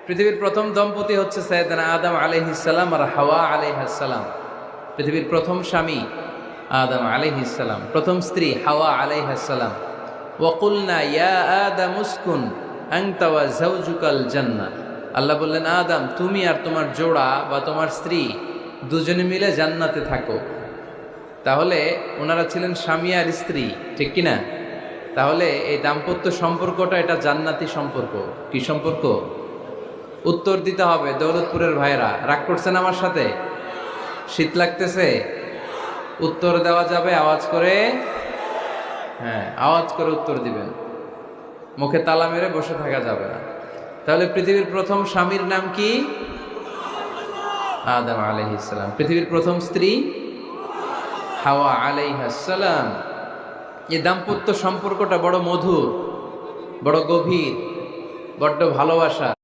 পৃথিবীর প্রথম দম্পতি হচ্ছে সাইয়েদনা আদম আলাইহিস সালাম আর হাওয়া আলাইহাস সালাম। পৃথিবীর প্রথম স্বামী আদম আলাইহিস সালাম, প্রথম স্ত্রী হাওয়া আলাইহাস সালাম। ওয়াকুলনা ইয়া আদম উসকুন আনতা ওয়া যাওজুকাল জান্নাহ। আল্লাহ বললেন, আদম তুমি আর তোমার জোড়া বা তোমার স্ত্রী দুজনে মিলে জান্নাতে থাকো। তাহলে ওনারা ছিলেন স্বামী আর স্ত্রী, ঠিক কিনা? তাহলে এই দাম্পত্য সম্পর্কটা এটা জান্নাতি সম্পর্ক। কি সম্পর্ক? উত্তর দিতে হবে। দৌলতপুরের ভাইরা রাগ করছেন আমার সাথে? শীত লাগতেছে? উত্তর দেওয়া যাবে আওয়াজ করে? হ্যাঁ, আওয়াজ করে উত্তর দিবেন, মুখে তালা মেরে বসে থাকা যাবে না। তাহলে পৃথিবীর প্রথম স্বামীর নাম কি? আদম আলাইহিস সালাম। পৃথিবীর প্রথম স্ত্রী হাওয়া আলাইহাস সালাম। এই দাম্পত্য সম্পর্কটা বড় মধুর, বড় গভীর, বড্ড ভালোবাসা।